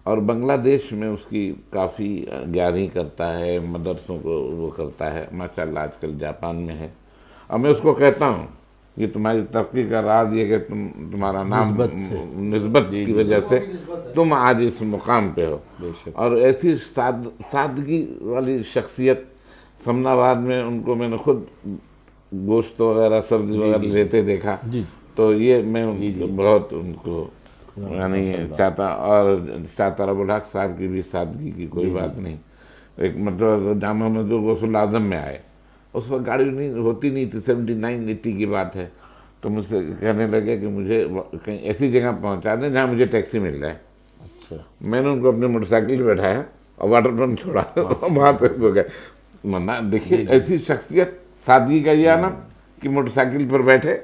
اور بنگلہ دیش میں اس کی کافی گیاری کرتا ہے، مدرسوں کو وہ کرتا ہے، ماشاءاللہ آج کل جاپان میں ہے۔ اور میں اس کو کہتا ہوں کہ تمہاری ترقی کا راز یہ کہ تمہارا نام نسبت کی وجہ سے تم آج اس مقام پہ ہو۔ اور ایسی سادگی والی شخصیت، سمن آباد میں ان کو میں نے خود گوشت وغیرہ سبزی وغیرہ لیتے دیکھا، تو یہ میں بہت ان کو یعنی چاہتا رب الحق صاحب کی بھی سادگی کی کوئی بات نہیں۔ ایک مطلب جامع مسجد غوث اعظم میں آئے، اس وقت گاڑی نہیں ہوتی نہیں تھی، 79-80 کی بات ہے، تو مجھ سے کہنے لگے کہ مجھے کہیں ایسی جگہ پہنچا دیں جہاں مجھے ٹیکسی مل جائے۔ اچھا، میں نے ان کو اپنے موٹر سائیکل پہ بٹھایا اور واٹر فنٹ چھوڑا، وہاں تک ہو گئے۔ ورنہ دیکھیے ایسی شخصیت، سادگی کا یہ آنا کہ موٹر سائیکل پر بیٹھے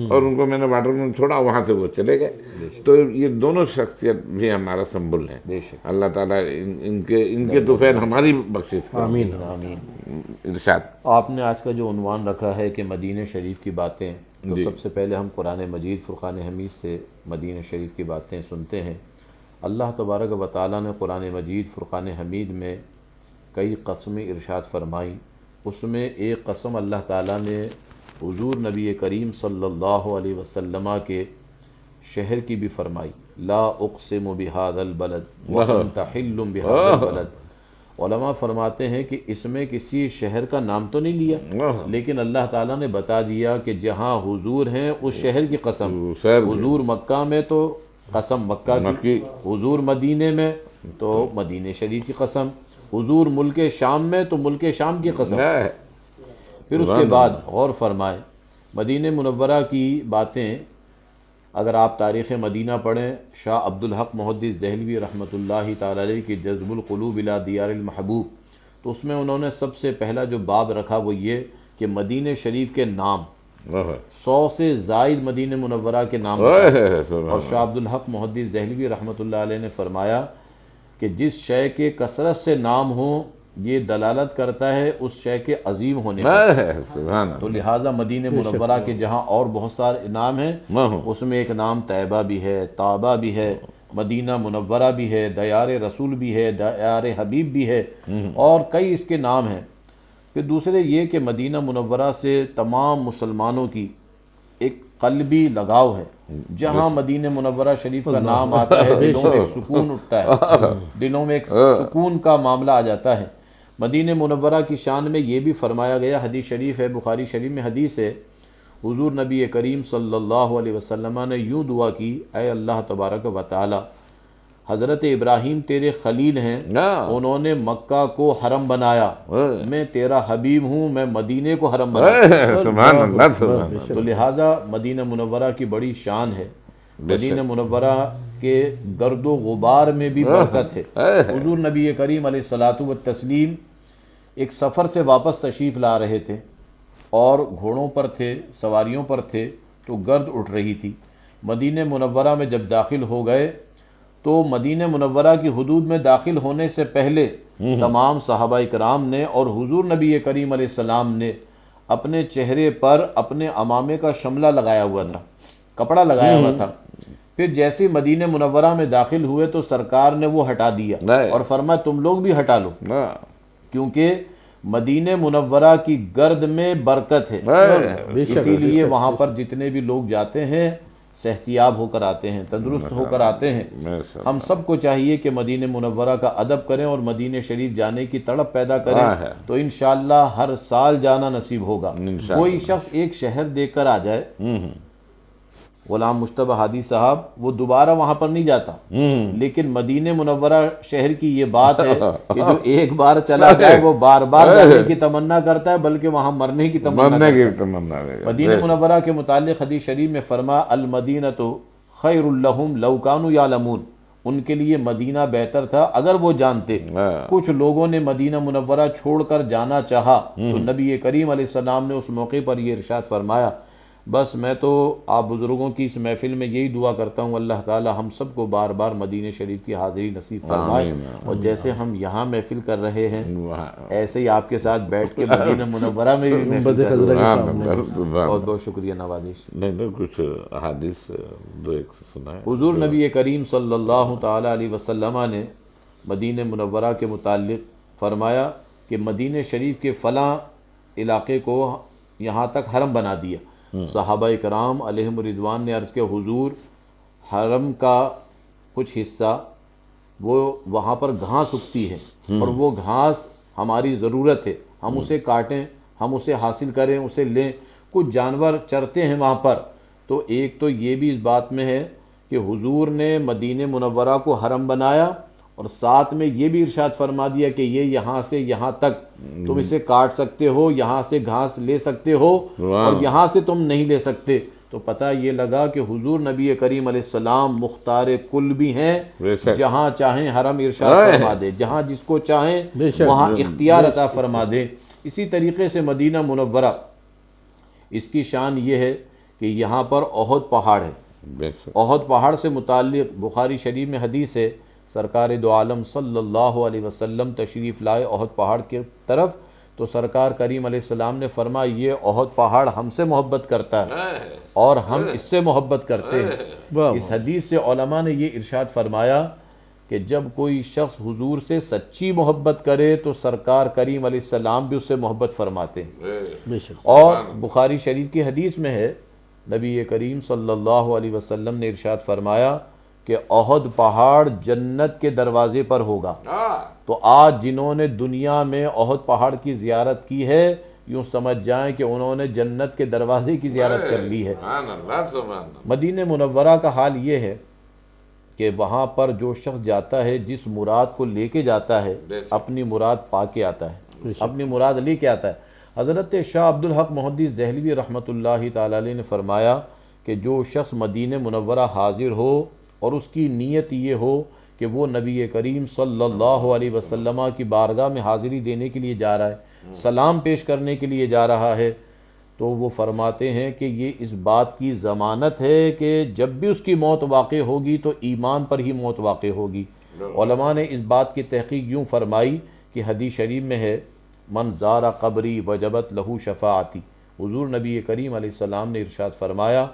اور ان کو میں نے واٹر فنٹ چھوڑا، وہاں سے وہ چلے گئے۔ تو یہ دونوں شخصیت بھی ہمارا سمبل ہے۔ اللہ تعالیٰ ان کے تو خیر ہماری بخشش کرے۔ آمین آمین۔ ارشاد۔ آپ نے آج کا جو عنوان رکھا ہے کہ مدینہ شریف کی باتیں، تو سب سے پہلے ہم قرآن مجید فرقان حمید سے مدینہ شریف کی باتیں سنتے ہیں۔ اللہ تبارک و تعالیٰ نے قرآن مجید فرقان حمید میں کئی قسمیں ارشاد فرمائیں، اس میں ایک قسم اللہ تعالیٰ نے حضور نبی کریم صلی اللہ علیہ وسلم کے شہر کی بھی فرمائی، لا اقسم بہذا البلد وانت حل بہذا البلد۔ علماء فرماتے ہیں کہ اس میں کسی شہر کا نام تو نہیں لیا، لیکن اللہ تعالیٰ نے بتا دیا کہ جہاں حضور ہیں اس شہر کی قسم۔ حضور مکہ میں تو قسم مکہ کی، حضور مدینے میں تو مدینہ شریف کی قسم، حضور ملک شام میں تو ملک شام کی قسم۔ پھر اس کے بعد غور فرمائیں، مدینہ منورہ کی باتیں اگر آپ تاریخ مدینہ پڑھیں، شاہ عبدالحق محدث دہلوی رحمۃ اللہ تعالی علیہ کی جذب القلوب الی دیار المحبوب، تو اس میں انہوں نے سب سے پہلا جو باب رکھا وہ یہ کہ مدینہ شریف کے نام 100 سے زائد مدینہ منورہ کے نام رکھا۔ اور شاہ عبدالحق محدث دہلوی رحمۃ اللہ علیہ نے فرمایا کہ جس شے کے کثرت سے نام ہوں یہ دلالت کرتا ہے اس شے کے عظیم ہونے پر۔ تو لہٰذا مدینہ منورہ کے جہاں اور بہت سارے نام ہیں، اس میں ایک نام طیبہ بھی ہے، طابہ بھی ہے، مدینہ منورہ بھی ہے، دیار رسول بھی ہے، دیار حبیب بھی ہے، اور کئی اس کے نام ہیں۔ پھر دوسرے یہ کہ مدینہ منورہ سے تمام مسلمانوں کی ایک قلبی لگاؤ ہے۔ جہاں مدینہ منورہ شریف کا نام آتا ہے دلوں میں ایک سکون اٹھتا ہے، دلوں میں ایک سکون کا معاملہ آ جاتا ہے۔ مدینہ منورہ کی شان میں یہ بھی فرمایا گیا، حدیث شریف ہے، بخاری شریف میں حدیث ہے، حضور نبی کریم صلی اللہ علیہ وسلم نے یوں دعا کی، اے اللہ تبارک و تعالی، حضرت ابراہیم تیرے خلیل ہیں، انہوں نے مکہ کو حرم بنایا، میں تیرا حبیب ہوں، میں مدینے کو حرم بنایا۔ سبحان اللہ، سبحان اللہ۔ تو لہٰذا مدینہ منورہ کی بڑی شان ہے۔ مدینہ منورہ کے گرد و غبار میں بھی برکت ہے۔ حضور نبی کریم علیہ الصلاۃ والتسلیم ایک سفر سے واپس تشریف لا رہے تھے اور گھوڑوں پر تھے، سواریوں پر تھے، تو گرد اٹھ رہی تھی۔ مدینہ منورہ میں جب داخل ہو گئے تو مدینہ منورہ کی حدود میں داخل ہونے سے پہلے تمام صحابہ کرام نے اور حضور نبی کریم علیہ السلام نے اپنے چہرے پر اپنے عمامے کا شملہ لگایا ہوا تھا، کپڑا لگایا ہوا تھا۔ پھر جیسے مدینہ منورہ میں داخل ہوئے تو سرکار نے وہ ہٹا دیا اور فرمایا تم لوگ بھی ہٹا لو، کیونکہ مدینہ منورہ کی گرد میں برکت ہے، اسی لیے وہاں پر جتنے بھی لوگ جاتے ہیں صحتیاب ہو کر آتے ہیں، تندرست ہو کر آتے ہیں۔ ہم سب کو چاہیے کہ مدینہ منورہ کا ادب کریں اور مدینہ شریف جانے کی تڑپ پیدا کریں، تو انشاءاللہ ہر سال جانا نصیب ہوگا۔ کوئی شخص ایک شہر دیکھ کر آ جائے، غلام مجتبیٰ ہادی صاحب، وہ دوبارہ وہاں پر نہیں جاتا، لیکن مدینہ منورہ شہر کی یہ بات ہے کہ جو ایک بار چلا جائے وہ بار بار جانے کی تمنا کرتا ہے، بلکہ وہاں مرنے کی تمنا کرتا ہے۔ مدینہ منورہ کے متعلق حدیث شریف میں فرمایا المدینۃ خیر لہم لو کانوا یعلمون، ان کے لیے مدینہ بہتر تھا اگر وہ جانتے۔ کچھ لوگوں نے مدینہ منورہ چھوڑ کر جانا چاہا تو نبی کریم علیہ السلام نے اس موقع پر یہ ارشاد فرمایا بس میں تو آپ بزرگوں کی اس محفل میں یہی دعا کرتا ہوں اللہ تعالی ہم سب کو بار بار مدینہ شریف کی حاضری نصیب فرمائے، اور جیسے ہم یہاں محفل کر رہے ہیں ایسے ہی آپ کے ساتھ بیٹھ کے مدینہ منورہ میں بھی محفل کریں۔ بہت بہت شکریہ نوازش۔ نہیں کچھ احادیث دو ایک سنا ہے۔ حضور نبی کریم صلی اللہ تعالی علیہ وسلم نے مدینہ منورہ کے متعلق فرمایا کہ مدینہ شریف کے فلاں علاقے کو یہاں تک حرم بنا دیا۔ صحابہ کرام علیہم رضوان نے عرض کیا حضور حرم کا کچھ حصہ وہ وہاں پر گھاس اگتی ہے اور وہ گھاس ہماری ضرورت ہے، ہم اسے کاٹیں، ہم اسے حاصل کریں، اسے لیں، کچھ جانور چرتے ہیں وہاں پر۔ تو ایک تو یہ بھی اس بات میں ہے کہ حضور نے مدینہ منورہ کو حرم بنایا اور ساتھ میں یہ بھی ارشاد فرما دیا کہ یہ یہاں سے یہاں تک تم اسے کاٹ سکتے ہو، یہاں سے گھاس لے سکتے ہو اور یہاں سے تم نہیں لے سکتے۔ تو پتہ یہ لگا کہ حضور نبی کریم علیہ السلام مختار کل بھی ہیں، جہاں چاہیں حرم ارشاد فرما دے، جہاں جس کو چاہیں وہاں اختیار عطا فرما دے۔ اسی طریقے سے مدینہ منورہ اس کی شان یہ ہے کہ یہاں پر احد پہاڑ ہے۔ احد پہاڑ سے متعلق بخاری شریف میں حدیث ہے، سرکار دو عالم صلی اللہ علیہ وسلم تشریف لائے احد پہاڑ کی طرف، تو سرکار کریم علیہ السلام نے فرمایا یہ احد پہاڑ ہم سے محبت کرتا ہے اور ہم اس سے محبت کرتے ہیں۔ اس حدیث سے علماء نے یہ ارشاد فرمایا کہ جب کوئی شخص حضور سے سچی محبت کرے تو سرکار کریم علیہ السلام بھی اس سے محبت فرماتے ہیں۔ اور بخاری شریف کی حدیث میں ہے نبی کریم صلی اللہ علیہ وسلم نے ارشاد فرمایا کہ احد پہاڑ جنت کے دروازے پر ہوگا۔ تو آج جنہوں نے دنیا میں احد پہاڑ کی زیارت کی ہے یوں سمجھ جائیں کہ انہوں نے جنت کے دروازے کی زیارت کر لی ہے۔ مدینہ منورہ کا حال یہ ہے کہ وہاں پر جو شخص جاتا ہے جس مراد کو لے کے جاتا ہے اپنی مراد پا کے آتا ہے، اپنی مراد لے کے آتا ہے۔ حضرت شاہ عبدالحق محدث دہلوی رحمۃ اللہ تعالی علیہ نے فرمایا کہ جو شخص مدینہ منورہ حاضر ہو اور اس کی نیت یہ ہو کہ وہ نبی کریم صلی اللہ علیہ وسلم کی بارگاہ میں حاضری دینے کے لیے جا رہا ہے، سلام پیش کرنے کے لیے جا رہا ہے، تو وہ فرماتے ہیں کہ یہ اس بات کی ضمانت ہے کہ جب بھی اس کی موت واقع ہوگی تو ایمان پر ہی موت واقع ہوگی۔ علماء نے اس بات کی تحقیق یوں فرمائی کہ حدیث شریف میں ہے من زار قبری وجبت لہو شفاعتی، حضور نبی کریم علیہ السلام نے ارشاد فرمایا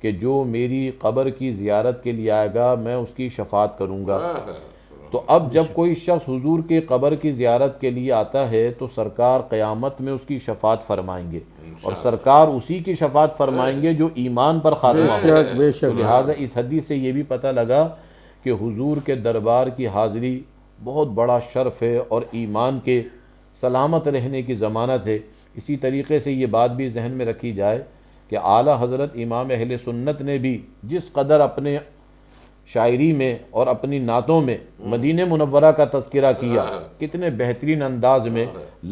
کہ جو میری قبر کی زیارت کے لیے آئے گا میں اس کی شفاعت کروں گا۔ تو اب جب کوئی شخص حضور کے قبر کی زیارت کے لیے آتا ہے تو سرکار قیامت میں اس کی شفاعت فرمائیں گے اور سرکار اسی کی شفاعت فرمائیں گے جو ایمان پر خاتمہ ہو۔ تو لہٰذا اس حدیث سے یہ بھی پتہ لگا کہ حضور کے دربار کی حاضری بہت بڑا شرف ہے اور ایمان کے سلامت رہنے کی ضمانت ہے۔ اسی طریقے سے یہ بات بھی ذہن میں رکھی جائے کہ اعلیٰ حضرت امام اہل سنت نے بھی جس قدر اپنے شاعری میں اور اپنی نعتوں میں مدینہ منورہ کا تذکرہ کیا، کتنے بہترین انداز میں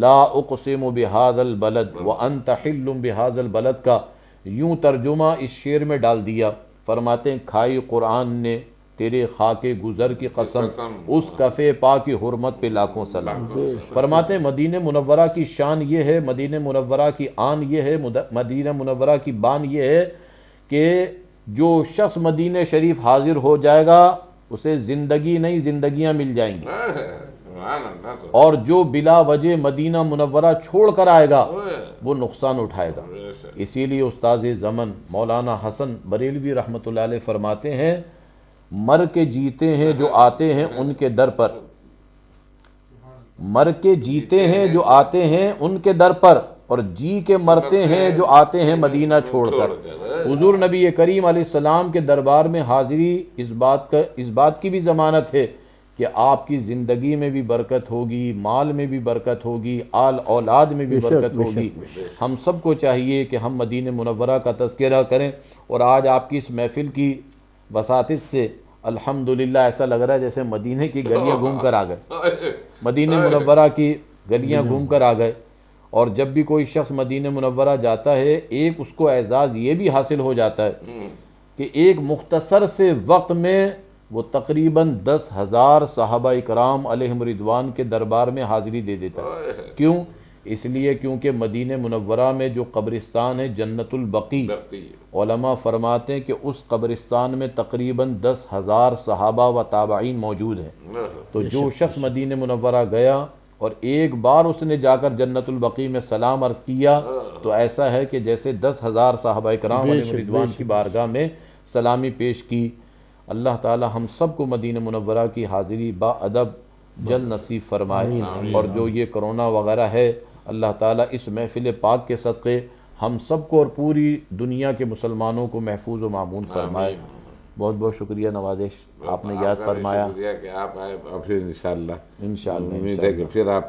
لا اقسم بہذا البلد وانت حل بہذا البلد کا یوں ترجمہ اس شعر میں ڈال دیا۔ فرماتے ہیں کھائی قرآن نے تیرے خاک گزر کی قسم، اس کفے پا کی حرمت پہ لاکھوں سلام۔ فرماتے ہیں مدینہ منورہ کی شان یہ ہے، مدینہ منورہ کی آن یہ ہے، مدینہ منورہ کی بان یہ ہے کہ جو شخص مدینہ شریف حاضر ہو جائے گا اسے زندگی نہیں زندگیاں مل جائیں گی، اور جو بلا وجہ مدینہ منورہ چھوڑ کر آئے گا وہ نقصان اٹھائے گا۔ اسی لیے استاذ زمن مولانا حسن بریلوی رحمۃ اللہ علیہ فرماتے ہیں مر کے جیتے ہیں جو آتے ہیں ان کے در پر، مر کے جیتے ہیں جو آتے ہیں ان کے در پر، اور جی کے مرتے ہیں جو آتے ہیں مدینہ چھوڑ کر۔ حضور نبی کریم علیہ السلام کے دربار میں حاضری اس بات کی بھی ضمانت ہے کہ آپ کی زندگی میں بھی برکت ہوگی، مال میں بھی برکت ہوگی، آل اولاد میں بھی برکت ہوگی۔ ہم سب کو چاہیے کہ ہم مدینہ منورہ کا تذکرہ کریں، اور آج آپ کی اس محفل کی وساطت سے الحمدللہ ایسا لگ رہا ہے جیسے مدینہ کی گلیاں گھوم کر آ گئے، مدینہ منورہ کی گلیاں گھوم کر آ گئے۔ اور جب بھی کوئی شخص مدینہ منورہ جاتا ہے ایک اس کو اعزاز یہ بھی حاصل ہو جاتا ہے کہ ایک مختصر سے وقت میں وہ تقریباً 10,000 صحابہ اکرام علیہم رضوان کے دربار میں حاضری دے دیتا ہے۔ کیوں اس لیے کیونکہ مدینہ منورہ میں جو قبرستان ہے جنت البقیع، علماء فرماتے ہیں کہ اس قبرستان میں تقریباً 10,000 صحابہ و تابعین موجود ہیں۔ تو جو شخص مدینہ منورہ گیا اور ایک بار اس نے جا کر جنت البقیع میں سلام عرض کیا تو ایسا ہے کہ جیسے 10,000 صحابہ کرام علیہم رضوان کی بارگاہ میں سلامی پیش کی۔ اللہ تعالی ہم سب کو مدینہ منورہ کی حاضری با ادب جلد نصیب فرمائے، اور جو یہ کرونا وغیرہ ہے اللہ تعالیٰ اس محفل پاک کے صدقے ہم سب کو اور پوری دنیا کے مسلمانوں کو محفوظ و معمون فرمائے۔ بہت بہت شکریہ نوازش، آپ نے یاد فرمایا۔ شکریہ کہ آپ آئے، اور پھر انشاءاللہ انشاءاللہ امید ہے کہ پھر آپ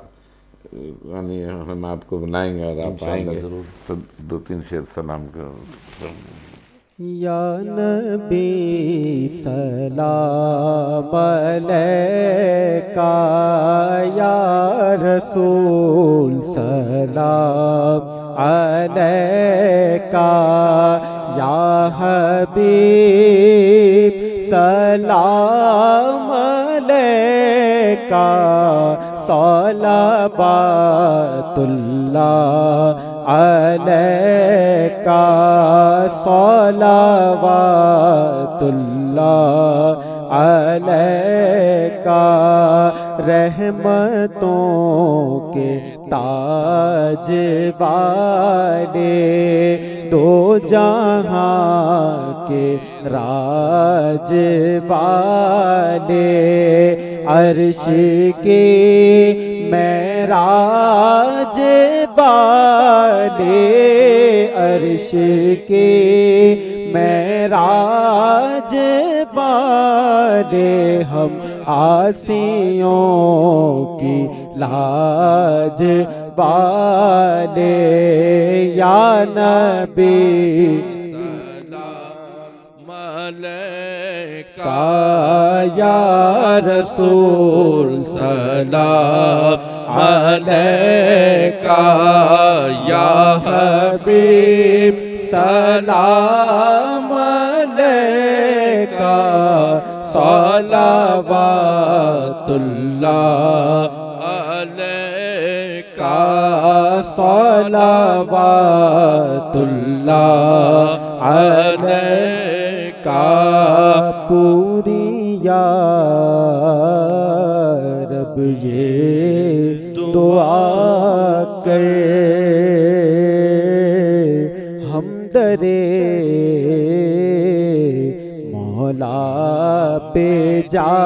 یعنی ہم آپ کو بنائیں گے اور آپ آئیں گے ضرور۔ تو 2-3 شعر سلام کرو۔ یا نبی سلام علیکہ، یا رسول سلام علیکہ، یا حبیب سلام علیکہ، صلوات اللہ علیکہ، صلوات اللہ علیکہ، رحمتوں کے تاج والے، دو جہاں کے راج والے، عرش کی معراج والے، عرش کی معراج والے، ہم عاصیوں کی لاج والے، یا نبی سلام علیکہ، یا رسول سلام علیکہ، یا حبیب سلام علیکہ، صلوات اللہ علیکہ، صلوات اللہ علیکہ، پوری یا رب یہ دعا کر، ہم درے مولا پہ جا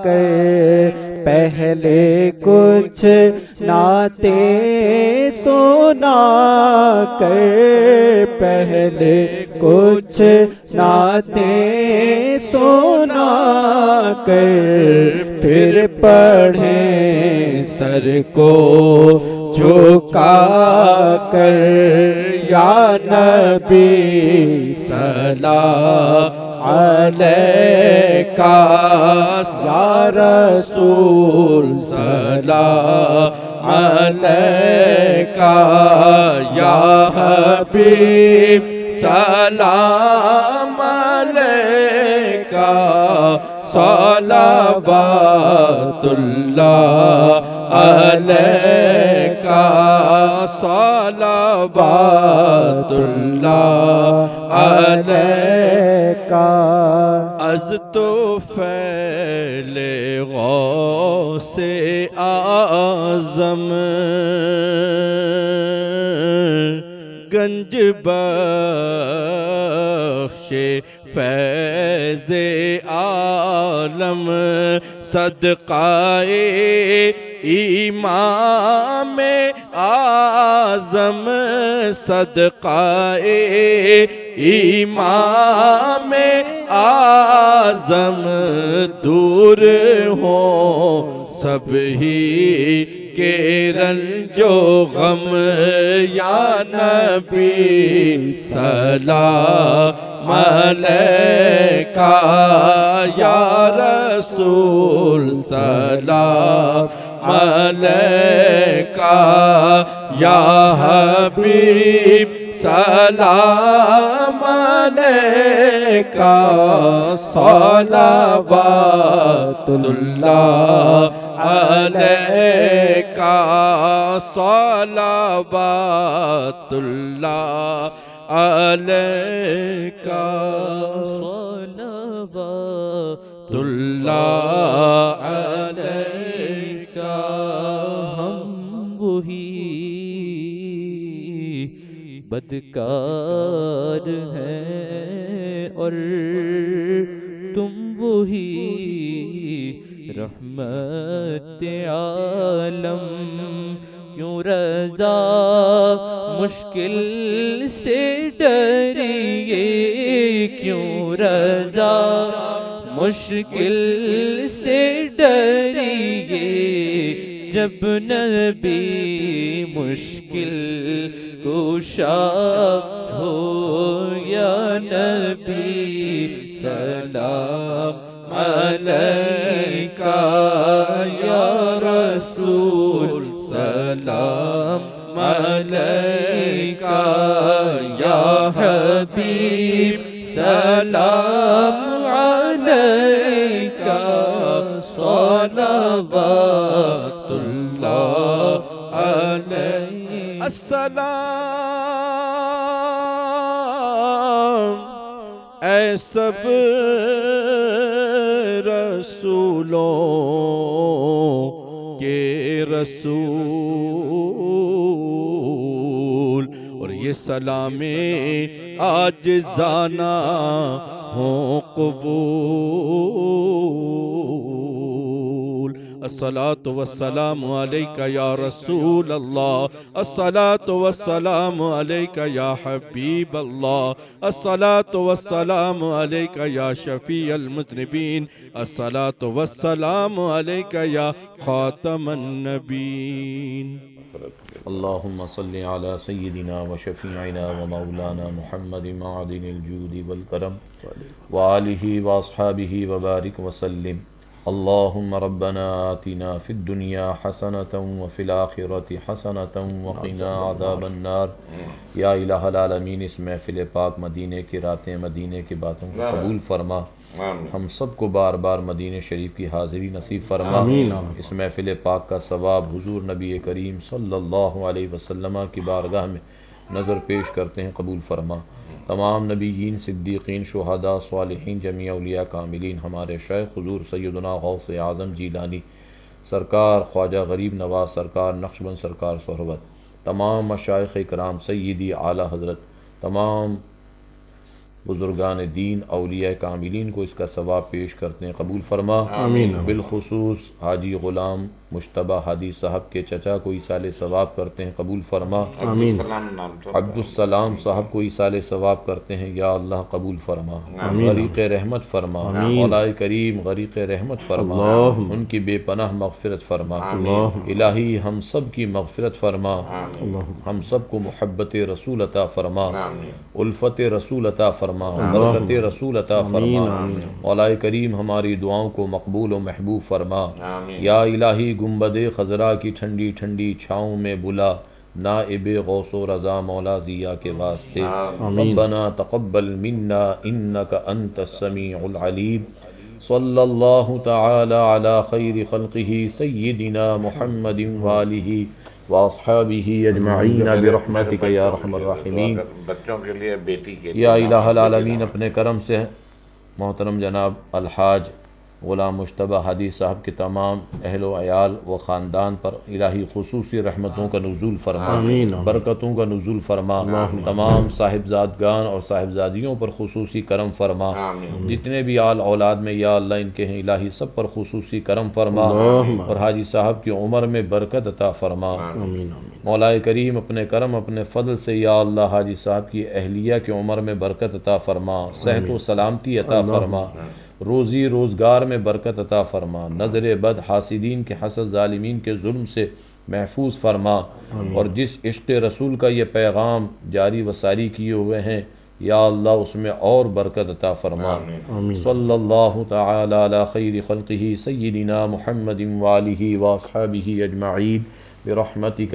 کر پہلے کچھ نعتیں سنا کر، پہلے کچھ نعتیں سنا کر، پھر پڑھیں سر کو جھکا کر، یا نبی سلام علیکہ، یا رسول سلام علیکہ، یا حبیب سلام علیکہ، صلوات اللہ علیکہ، صلوات اللہ علیکہ، از تو فیل غوث اعظم گنج بخش فیض عالم، صدقہ امام اعظم، صدقہ امام اعظم، دور ہوں سب ہی کے رنج و غم، یا نبی سلام علیکہ، یا رسول سلام علیکہ، یا حبیب سلام علیکہ، صلوات اللہ علیکا صلوات اللہ علیکا صلوات اللہ علیکا. ہم وہی بدکار ہیں اور تم وہی رحمت عالم. کیوں رضا مشکل سے ڈریے، کیوں رضا مشکل سے ڈریے، جب نبی مشکل کشا ہو یا نبی. سلام علیکہ یا رسول، سلام علیکہ یا حبیب، سلام علیکہ صلوات اللہ علیہ. السلام اے سب رسولوں کے رسول، اور یہ سلام عاجزانہ ہوں قبول. الصلاۃ والسلام علیکہ یا رسول اللہ، الصلاۃ والسلام علیکہ یا حبیب اللہ، الصلاۃ والسلام علیکہ یا شفیع المذنبین، الصلاۃ والسلام علیکہ یا خاتم النبیین. اللہم صلی علی سیدنا و شفیعنا و مولانا محمد معدن الجود والکرم وآلہ واصحابہ وبارک وسلم. اللہم ربنا آتنا فی الدنیا حسنة وفی الآخرة حسنة وقنا عذاب النار. یا الہ العالمین، اس محفل پاک مدینے کی راتیں، مدینے کی باتوں کو قبول فرما. ہم سب کو بار بار مدینہ شریف کی حاضری نصیب فرما. اس محفل پاک کا ثواب حضور نبی کریم صلی اللہ علیہ وسلم کی بارگاہ میں نظر پیش کرتے ہیں، قبول فرما. تمام نبیین، صدیقین، شہداء، صالحین، جمیع اولیاء کاملین، ہمارے شیخ حضور سیدنا غوث اعظم جیلانی سرکار، خواجہ غریب نواز سرکار، نقشبند سرکار صحبت، تمام مشائخ کرام، سیدی اعلیٰ حضرت، تمام بزرگان دین، اولیاء کاملین کو اس کا ثواب پیش کرتے ہیں، قبول فرما. آمین. بالخصوص حاجی غلام مجتبیٰ ہادی صاحب کے چچا کو ایصال ثواب کرتے ہیں، قبول فرما. آمین. عبدالسلام صاحب کو ایصال ثواب کرتے ہیں، یا اللہ قبول فرما. غریق رحمت فرما. مولا کریم غریق رحمت فرما. ان کی بے پناہ مغفرت فرما. الہی ہم سب کی مغفرت فرما. ہم سب کو محبت رسول عطا فرما، الفت رسول عطا فرما، برکت رسول عطا فرما. مولا کریم ہماری دعاؤں کو مقبول و محبوب فرما. یا الہی گنبد خضرا کی ٹھنڈی ٹھنڈی چھاؤں میں بلا نائب غوث و رضا مولا ضیا کے واسطے. ربنا تقبل منا انک انت السمیع العلیم. صلی اللہ تعالی علی خیر خلقہ سیدنا محمد وآلہ واصحابہ اجمعین برحمتک یا ارحم الراحمین. بچوں کے لیے، بیٹی کے لیے، یا الہ العالمین اپنے کرم سے محترم جناب الحاج غلام مجتبیٰ ہادی صاحب کے تمام اہل و عیال و خاندان پر الہی خصوصی رحمتوں کا نزول فرما، برکتوں کا نزول فرما. تمام صاحبزادگان اور صاحبزادیوں پر خصوصی کرم فرما. جتنے بھی آل اولاد میں یا اللہ ان کے ہیں الہی سب پر خصوصی کرم فرما، اور حاجی صاحب کی عمر میں برکت عطا فرما. مولا کریم اپنے کرم اپنے فضل سے یا اللہ حاجی صاحب کی اہلیہ کی عمر میں برکت عطا فرما، صحت و سلامتی عطا فرما، روزی روزگار میں برکت عطا فرما، نظر بد حاسدین کے حسد ظالمین کے ظلم سے محفوظ فرما. اور جس عشق رسول کا یہ پیغام جاری و ساری کیے ہوئے ہیں یا اللہ اس میں اور برکت عطا فرما. صلی اللہ تعالی علی خیر خلقہ سیدنا محمد وآلہ واصحابہ اجمعین برحمتک